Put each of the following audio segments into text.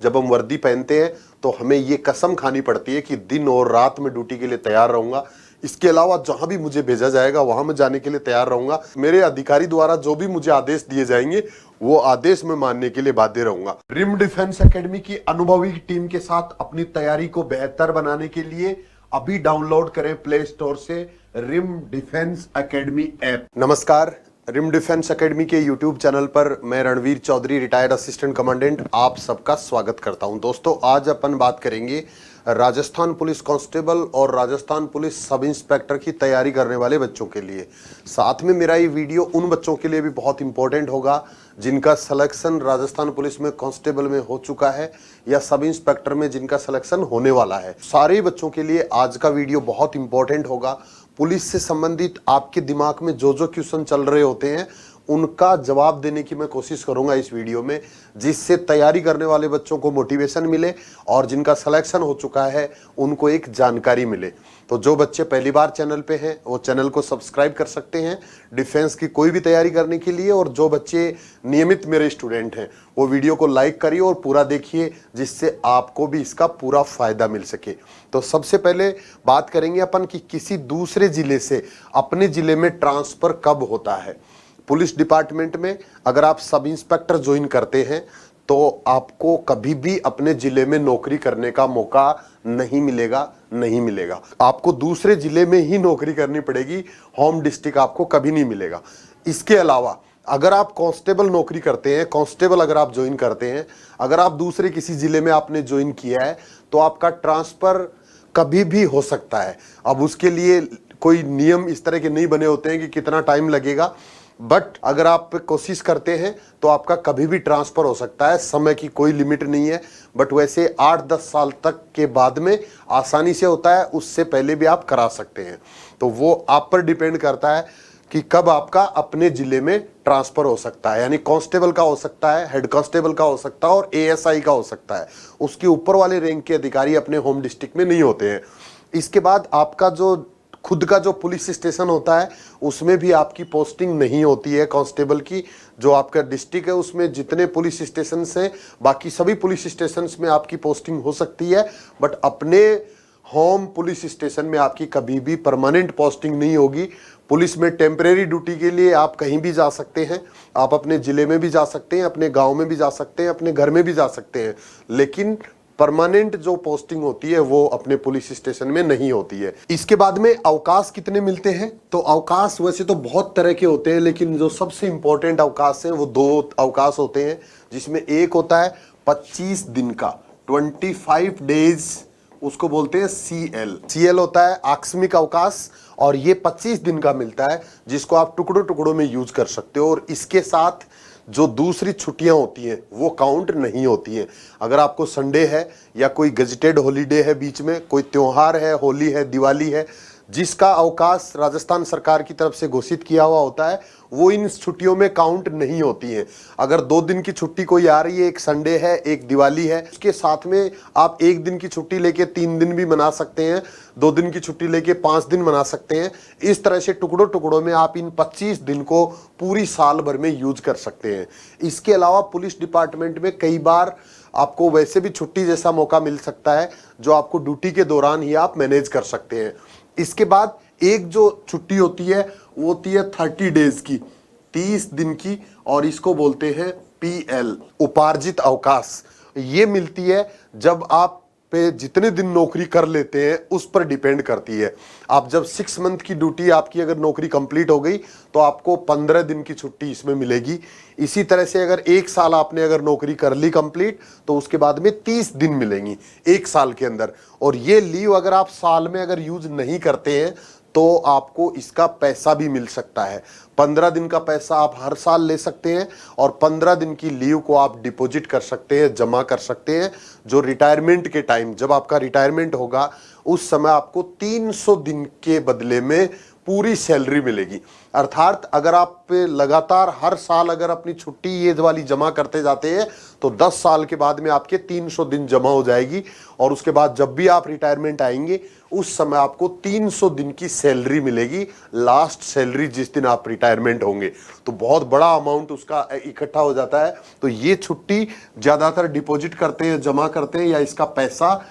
जब हम वर्दी पहनते हैं तो हमें ये कसम खानी पड़ती है कि दिन और रात में ड्यूटी के लिए तैयार रहूंगा। इसके अलावा जहां भी मुझे भेजा जाएगा वहां मैं जाने के लिए तैयार रहूंगा। मेरे अधिकारी द्वारा जो भी मुझे आदेश दिए जाएंगे वो आदेश में मानने के लिए बाध्य रहूंगा। रिम डिफेंस एकेडमी की अनुभवी टीम के साथ अपनी तैयारी को बेहतर बनाने के लिए अभी डाउनलोड करें प्ले स्टोर से रिम डिफेंस एकेडमी ऐप। नमस्कार, रिम डिफेंस एकेडमी के यूट्यूब चैनल पर मैं Ranveer Chaudhary, retired assistant commandant, आप सबका स्वागत करता हूं। दोस्तों, आज अपन बात करेंगे राजस्थान पुलिस कांस्टेबल और राजस्थान पुलिस सब इंस्पेक्टर की तैयारी करने वाले बच्चों के लिए। साथ में मेरा ये वीडियो उन बच्चों के लिए भी बहुत इंपॉर्टेंट होगा जिनका सिलेक्शन राजस्थान पुलिस में कांस्टेबल में हो चुका है या सब इंस्पेक्टर में जिनका सिलेक्शन होने वाला है। सारे बच्चों के लिए आज का वीडियो बहुत इंपॉर्टेंट होगा। पुलिस से संबंधित आपके दिमाग में जो जो क्वेश्चन चल रहे होते हैं उनका जवाब देने की मैं कोशिश करूंगा इस वीडियो में, जिससे तैयारी करने वाले बच्चों को मोटिवेशन मिले और जिनका सिलेक्शन हो चुका है उनको एक जानकारी मिले। तो जो बच्चे पहली बार चैनल पे हैं वो चैनल को सब्सक्राइब कर सकते हैं डिफेंस की कोई भी तैयारी करने के लिए, और जो बच्चे नियमित मेरे स्टूडेंट हैं वो वीडियो को लाइक करिए और पूरा देखिए, जिससे आपको भी इसका पूरा फायदा मिल सके। तो सबसे पहले बात करेंगे अपन कि किसी दूसरे जिले से अपने जिले में ट्रांसफर कब होता है। पुलिस डिपार्टमेंट में अगर आप सब इंस्पेक्टर ज्वाइन करते हैं तो आपको कभी भी अपने जिले में नौकरी करने का मौका नहीं मिलेगा। आपको दूसरे जिले में ही नौकरी करनी पड़ेगी, होम डिस्ट्रिक्ट आपको कभी नहीं मिलेगा। इसके अलावा अगर आप कांस्टेबल नौकरी करते हैं, कांस्टेबल अगर आप ज्वाइन करते हैं, अगर आप दूसरे किसी जिले में आपने ज्वाइन किया है तो आपका ट्रांसफर कभी भी हो सकता है। अब उसके लिए कोई नियम इस तरह के नहीं बने होते हैं कि कितना टाइम लगेगा, बट अगर आप कोशिश करते हैं तो आपका कभी भी ट्रांसफर हो सकता है। समय की कोई लिमिट नहीं है, बट वैसे 8-10 साल तक के बाद में आसानी से होता है, उससे पहले भी आप करा सकते हैं। तो वो आप पर डिपेंड करता है कि कब आपका अपने जिले में ट्रांसफर हो सकता है। यानी कांस्टेबल का हो सकता है, हेड कांस्टेबल का हो सकता है और एएसआई का हो सकता है। उसके ऊपर वाले रैंक के अधिकारी अपने होम डिस्ट्रिक्ट में नहीं होते हैं। इसके बाद आपका जो खुद का जो पुलिस स्टेशन होता है उसमें भी आपकी पोस्टिंग नहीं होती है कांस्टेबल की। जो आपका डिस्ट्रिक्ट है उसमें जितने पुलिस स्टेशन हैं बाकी सभी पुलिस स्टेशन में आपकी पोस्टिंग हो सकती है, बट अपने होम पुलिस स्टेशन में आपकी कभी भी परमानेंट पोस्टिंग नहीं होगी। पुलिस में टेम्परेरी ड्यूटी के लिए आप कहीं भी जा सकते हैं, आप अपने जिले में भी जा सकते हैं, अपने गाँव में भी जा सकते हैं, अपने घर में भी जा सकते हैं, लेकिन परमानेंट जो पोस्टिंग होती है वो अपने पुलिस स्टेशन में नहीं होती है। इसके बाद में अवकाश कितने मिलते हैं, तो अवकाश वैसे तो बहुत तरह के होते हैं, लेकिन जो सबसे इंपॉर्टेंट अवकाश है वो 2 अवकाश होते हैं, जिसमें एक होता है 25 दिन का 25 डेज, उसको बोलते हैं सीएल होता है आकस्मिक अवकाश, और ये 25 दिन का मिलता है जिसको आप टुकड़ों टुकड़ों में यूज कर सकते हो। और इसके साथ जो दूसरी छुट्टियां होती हैं वो काउंट नहीं होती हैं। अगर आपको संडे है या कोई गजेटेड हॉलीडे है, बीच में कोई त्योहार है, होली है, दिवाली है, जिसका अवकाश राजस्थान सरकार की तरफ से घोषित किया हुआ होता है, वो इन छुट्टियों में काउंट नहीं होती हैं। अगर 2 दिन की छुट्टी कोई आ रही है, एक संडे है, एक दिवाली है, उसके साथ में आप 1 दिन की छुट्टी लेके 3 दिन भी मना सकते हैं, 2 दिन की छुट्टी लेके 5 दिन मना सकते हैं। इस तरह से टुकड़ों टुकड़ों में आप इन 25 दिन को पूरी साल भर में यूज कर सकते हैं। इसके अलावा पुलिस डिपार्टमेंट में कई बार आपको वैसे भी छुट्टी जैसा मौका मिल सकता है जो आपको ड्यूटी के दौरान ही आप मैनेज कर सकते हैं। इसके बाद एक जो छुट्टी होती है वो होती है 30 डेज की, 30 दिन की, और इसको बोलते हैं पीएल उपार्जित अवकाश। ये मिलती है जब आप पे जितने दिन नौकरी कर लेते हैं उस पर डिपेंड करती है। आप जब 6 मंथ की ड्यूटी आपकी अगर नौकरी कंप्लीट हो गई तो आपको 15 दिन की छुट्टी इसमें मिलेगी। इसी तरह से अगर 1 साल आपने अगर नौकरी कर ली कंप्लीट तो उसके बाद में 30 दिन मिलेंगी 1 साल के अंदर। और ये लीव अगर आप साल में अगर यूज नहीं करते हैं तो आपको इसका पैसा भी मिल सकता है। 15 दिन का पैसा आप हर साल ले सकते हैं और 15 दिन की लीव को आप डिपॉजिट कर सकते हैं, जमा कर सकते हैं। जो रिटायरमेंट के टाइम जब आपका रिटायरमेंट होगा उस समय आपको 300 दिन के बदले में पूरी सैलरी मिलेगी। अर्थात अगर आप लगातार हर साल अगर अपनी छुट्टी ये वाली जमा करते जाते हैं तो 10 साल के बाद में आपके 300 दिन जमा हो जाएगी, और उसके बाद जब भी आप रिटायरमेंट आएंगे उस समय आपको 300 दिन की सैलरी मिलेगी, लास्ट सैलरी जिस दिन आप रिटायरमेंट होंगे। तो बहुत बड़ा अमाउंट उसका इकट्ठा हो जाता है। तो ये छुट्टी ज्यादातर डिपॉजिट करते हैं, जमा करते हैं, या इसका पैसा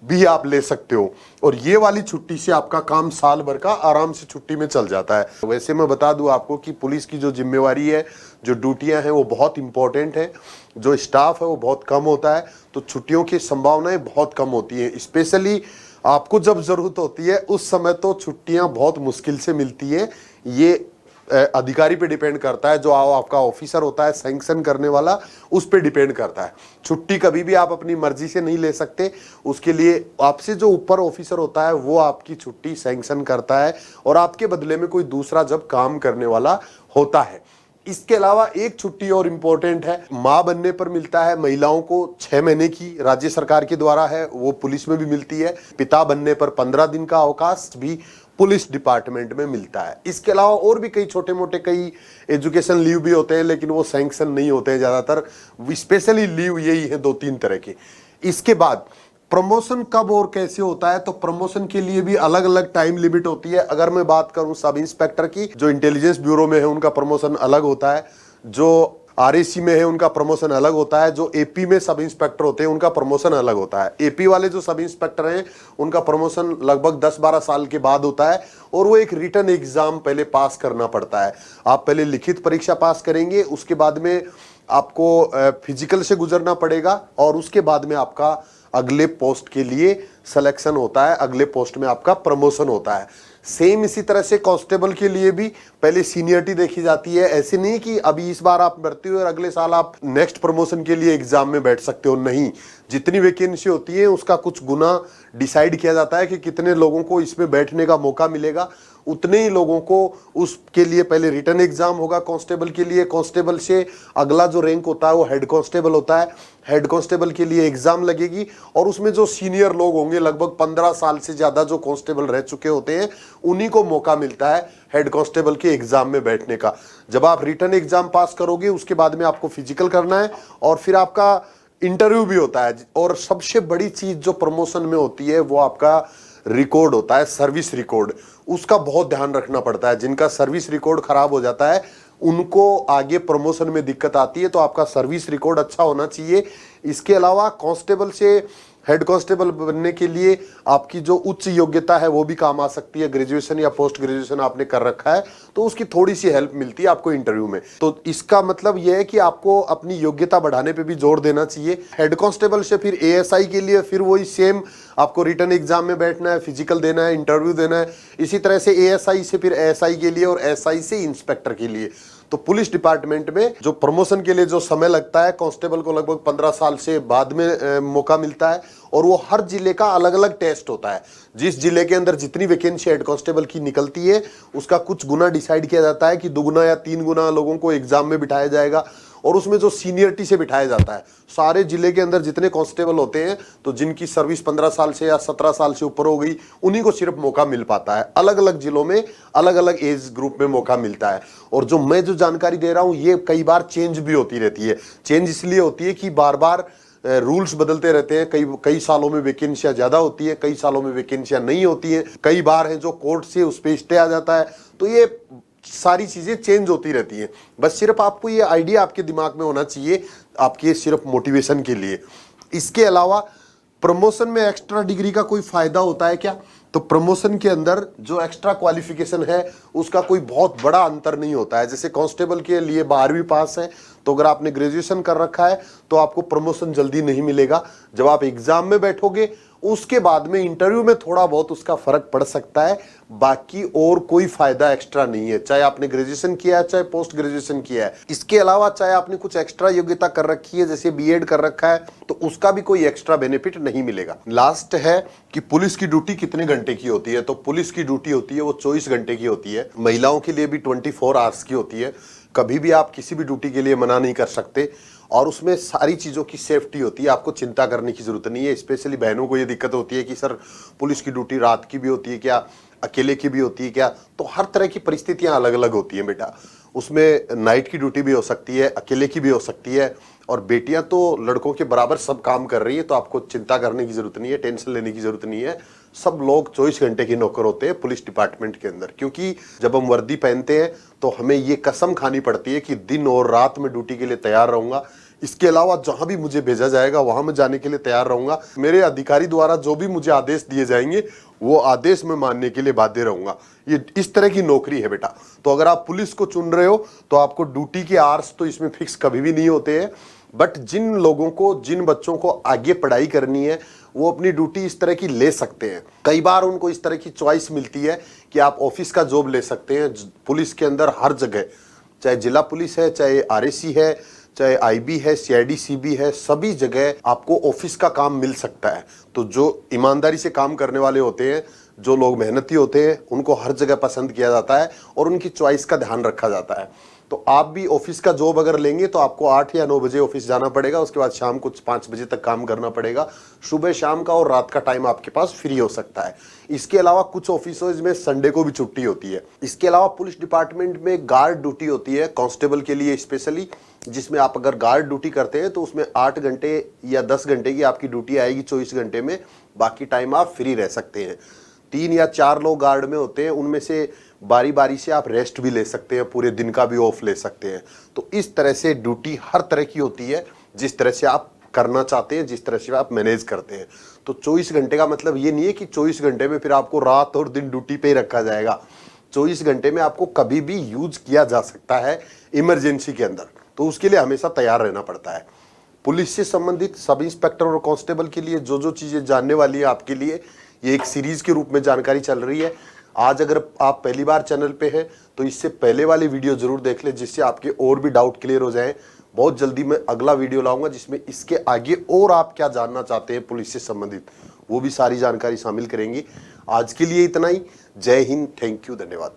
भी आप ले सकते हो, और ये वाली छुट्टी से आपका काम साल भर का आराम से छुट्टी में चल जाता है। वैसे मैं बता दूं आपको कि पुलिस की जो जिम्मेवारी है, जो ड्यूटियां हैं, वो बहुत इंपॉर्टेंट है। जो स्टाफ है वो बहुत कम होता है, तो छुट्टियों की संभावनाएं बहुत कम होती हैं। स्पेशली आपको जब जरूरत होती है उस समय तो छुट्टियां बहुत मुश्किल से मिलती है। ये अधिकारी पे डिपेंड करता है, जो आपका ऑफिसर होता है सैंक्शन करने वाला, उस पे डिपेंड करता है। छुट्टी कभी भी आप अपनी मर्जी से नहीं ले सकते, उसके लिए आपसे जो ऊपर ऑफिसर होता है वो आपकी छुट्टी सैंक्शन करता है, और आपके बदले में कोई दूसरा जब काम करने वाला होता है। इसके अलावा एक छुट्टी और इम्पोर्टेंट है, मां बनने पर मिलता है महिलाओं को 6 महीने की, राज्य सरकार के द्वारा है, वो पुलिस में भी मिलती है। पिता बनने पर 15 दिन का अवकाश भी पुलिस डिपार्टमेंट में मिलता है। इसके अलावा और भी कई छोटे मोटे कई एजुकेशन लीव भी होते हैं, लेकिन वो सैंक्शन नहीं होते हैं ज्यादातर। स्पेशली लीव यही है 2-3 तरह के। इसके बाद प्रमोशन कब और कैसे होता है, तो प्रमोशन के लिए भी अलग अलग टाइम लिमिट होती है। अगर मैं बात करूं सब इंस्पेक्टर की, जो इंटेलिजेंस ब्यूरो में है उनका प्रमोशन अलग होता है, जो आरएसी में है उनका प्रमोशन अलग होता है, जो एपी में सब इंस्पेक्टर होते हैं उनका प्रमोशन अलग होता है। एपी वाले जो सब इंस्पेक्टर हैं उनका प्रमोशन लगभग 10-12 साल के बाद होता है, और वो एक रिटन एग्जाम पहले पास करना पड़ता है। आप पहले लिखित परीक्षा पास करेंगे, उसके बाद में आपको फिजिकल से गुजरना पड़ेगा, और उसके बाद में आपका अगले पोस्ट के लिए सिलेक्शन होता है, अगले पोस्ट में आपका प्रमोशन होता है। सेम इसी तरह से कांस्टेबल के लिए भी पहले सीनियरिटी देखी जाती है। ऐसे नहीं कि अभी इस बार आप भर्ती हो और अगले साल आप नेक्स्ट प्रमोशन के लिए एग्जाम में बैठ सकते हो, नहीं। जितनी वैकेंसी होती है उसका कुछ गुना डिसाइड किया जाता है कि कितने लोगों को इसमें बैठने का मौका मिलेगा, उतने ही लोगों को उसके लिए पहले रिटन एग्जाम होगा कांस्टेबल के लिए। कांस्टेबल से अगला जो रैंक होता है वो हेड कांस्टेबल होता है। हेड कांस्टेबल के लिए एग्जाम लगेगी, और उसमें जो सीनियर लोग होंगे, लगभग 15 साल से ज्यादा जो कांस्टेबल रह चुके होते हैं, उन्हीं को मौका मिलता है हेड कांस्टेबल के एग्जाम में बैठने का। जब आप रिटन एग्जाम पास करोगे उसके बाद में आपको फिजिकल करना है, और फिर आपका इंटरव्यू भी होता है। और सबसे बड़ी चीज जो प्रमोशन में होती है वो आपका रिकॉर्ड होता है, सर्विस रिकॉर्ड। उसका बहुत ध्यान रखना पड़ता है। जिनका सर्विस रिकॉर्ड खराब हो जाता है उनको आगे प्रमोशन में दिक्कत आती है, तो आपका सर्विस रिकॉर्ड अच्छा होना चाहिए। इसके अलावा कांस्टेबल से हेड कांस्टेबल बनने के लिए आपकी जो उच्च योग्यता है वो भी काम आ सकती है। ग्रेजुएशन या पोस्ट ग्रेजुएशन आपने कर रखा है तो उसकी थोड़ी सी हेल्प मिलती है आपको इंटरव्यू में। तो इसका मतलब यह है कि आपको अपनी योग्यता बढ़ाने पे भी जोर देना चाहिए। हेड कांस्टेबल से फिर एएसआई के लिए फिर वही सेम, आपको रिटन एग्जाम में बैठना है, फिजिकल देना है, इंटरव्यू देना है। इसी तरह से एएसआई से फिर एएसआई के लिए, और एसआई से इंस्पेक्टर के लिए। तो पुलिस डिपार्टमेंट में जो प्रमोशन के लिए जो समय लगता है, कांस्टेबल को लगभग 15 साल से बाद में मौका मिलता है, और वो हर जिले का अलग अलग टेस्ट होता है। जिस जिले के अंदर जितनी वैकेंसी हेड कांस्टेबल की निकलती है उसका कुछ गुना डिसाइड किया जाता है कि 2 गुना या 3 गुना लोगों को एग्जाम में बिठाया जाएगा, और उसमें जो सीनियरिटी से बिठाया जाता है। सारे जिले के अंदर जितने कांस्टेबल होते हैं तो जिनकी सर्विस 15 साल से या 17 साल से ऊपर हो गई उन्हीं को सिर्फ मौका मिल पाता है। अलग अलग जिलों में अलग अलग एज ग्रुप में मौका मिलता है। और जो मैं जो जानकारी दे रहा हूं ये कई बार चेंज भी होती रहती है। चेंज इसलिए होती है कि बार बार रूल्स बदलते रहते हैं। कई सालों में वैकेंसियां ज्यादा होती है, कई सालों में वैकेंसियां नहीं होती है, कई बार है जो कोर्ट से उस पर स्टे आ जाता है। तो ये सारी चीजें चेंज होती रहती हैं। बस सिर्फ आपको ये आइडिया आपके दिमाग में होना चाहिए, आपके सिर्फ मोटिवेशन के लिए। इसके अलावा प्रमोशन में एक्स्ट्रा डिग्री का कोई फायदा होता है क्या? तो प्रमोशन के अंदर जो एक्स्ट्रा क्वालिफिकेशन है उसका कोई बहुत बड़ा अंतर नहीं होता है। जैसे कांस्टेबल के लिए 12वीं पास है तो अगर आपने ग्रेजुएशन कर रखा है तो आपको प्रमोशन जल्दी नहीं मिलेगा। जब आप एग्जाम में बैठोगे उसके बाद में इंटरव्यू में थोड़ा बहुत उसका फर्क पड़ सकता है, बाकी और कोई फायदा एक्स्ट्रा नहीं है। चाहे आपने ग्रेजुएशन किया है चाहे पोस्ट ग्रेजुएशन किया है। इसके अलावा चाहे आपने कुछ एक्स्ट्रा योग्यता कर रखी है जैसे बीएड कर रखा है तो उसका भी कोई एक्स्ट्रा बेनिफिट नहीं मिलेगा। लास्ट है कि पुलिस की ड्यूटी कितने घंटे की होती है? तो पुलिस की ड्यूटी होती है वो 24 घंटे की होती है। महिलाओं के लिए भी 24 आवर्स की होती है। कभी भी आप किसी भी ड्यूटी के लिए मना नहीं कर सकते, और उसमें सारी चीज़ों की सेफ्टी होती है, आपको चिंता करने की जरूरत नहीं है। स्पेशली बहनों को ये दिक्कत होती है कि सर पुलिस की ड्यूटी रात की भी होती है क्या, अकेले की भी होती है क्या, तो हर तरह की परिस्थितियां अलग अलग होती हैं बेटा। उसमें नाइट की ड्यूटी भी हो सकती है, अकेले की भी हो सकती है, और बेटियां तो लड़कों के बराबर सब काम कर रही है, तो आपको चिंता करने की जरूरत नहीं है, टेंशन लेने की जरूरत नहीं है। सब लोग 24 घंटे के नौकर होते हैं पुलिस डिपार्टमेंट के अंदर, क्योंकि जब हम वर्दी पहनते हैं तो हमें ये कसम खानी पड़ती है कि दिन और रात में ड्यूटी के लिए तैयार रहूंगा। इसके अलावा जहां भी मुझे भेजा जाएगा वहां मैं जाने के लिए तैयार रहूंगा। मेरे अधिकारी द्वारा जो भी मुझे आदेश दिए जाएंगे वो आदेश में मानने के लिए बाध्य रहूंगा। ये इस तरह की नौकरी है बेटा। तो अगर आप पुलिस को चुन रहे हो तो आपको ड्यूटी के आवर्स तो इसमें फिक्स कभी भी नहीं होते हैं, बट जिन लोगों को, जिन बच्चों को आगे पढ़ाई करनी है वो अपनी ड्यूटी इस तरह की ले सकते हैं। कई बार उनको इस तरह की चॉइस मिलती है कि आप ऑफिस का जॉब ले सकते हैं। पुलिस के अंदर हर जगह, चाहे जिला पुलिस है, चाहे आरएसी है, चाहे आईबी है, सीआईडी सीबी है, सभी जगह आपको ऑफिस का काम मिल सकता है। तो जो ईमानदारी से काम करने वाले होते हैं, जो लोग मेहनती होते हैं, उनको हर जगह पसंद किया जाता है और उनकी चॉइस का ध्यान रखा जाता है। तो आप भी ऑफिस का जॉब अगर लेंगे तो आपको 8 या 9 बजे ऑफिस जाना पड़ेगा, उसके बाद शाम को 5 बजे तक काम करना पड़ेगा। सुबह शाम का और रात का टाइम आपके पास फ्री हो सकता है। इसके अलावा कुछ ऑफिसों में संडे को भी छुट्टी होती है। इसके अलावा पुलिस डिपार्टमेंट में गार्ड ड्यूटी होती है कांस्टेबल के लिए स्पेशली, जिसमें आप अगर गार्ड ड्यूटी करते हैं तो उसमें 8 घंटे या 10 घंटे की आपकी ड्यूटी आएगी 24 घंटे में, बाकी टाइम आप फ्री रह सकते हैं। 3 या 4 लोग गार्ड में होते हैं, उनमें से बारी बारी से आप रेस्ट भी ले सकते हैं, पूरे दिन का भी ऑफ ले सकते हैं। तो इस तरह से ड्यूटी हर तरह की होती है, जिस तरह से आप करना चाहते हैं, जिस तरह से आप मैनेज करते हैं। तो 24 घंटे का मतलब ये नहीं है कि 24 घंटे में फिर आपको रात और दिन ड्यूटी पे ही रखा जाएगा। 24 घंटे में आपको कभी भी यूज किया जा सकता है इमरजेंसी के अंदर, तो उसके लिए हमेशा तैयार रहना पड़ता है। पुलिस से संबंधित सब इंस्पेक्टर और कांस्टेबल के लिए जो जो चीजें जानने वाली है आपके लिए, ये एक सीरीज के रूप में जानकारी चल रही है। आज अगर आप पहली बार चैनल पे हैं तो इससे पहले वाली वीडियो जरूर देख लें, जिससे आपके और भी डाउट क्लियर हो जाएं। बहुत जल्दी मैं अगला वीडियो लाऊंगा जिसमें इसके आगे और आप क्या जानना चाहते हैं पुलिस से संबंधित, वो भी सारी जानकारी शामिल करेंगी। आज के लिए इतना ही। जय हिंद, थैंक यू, धन्यवाद।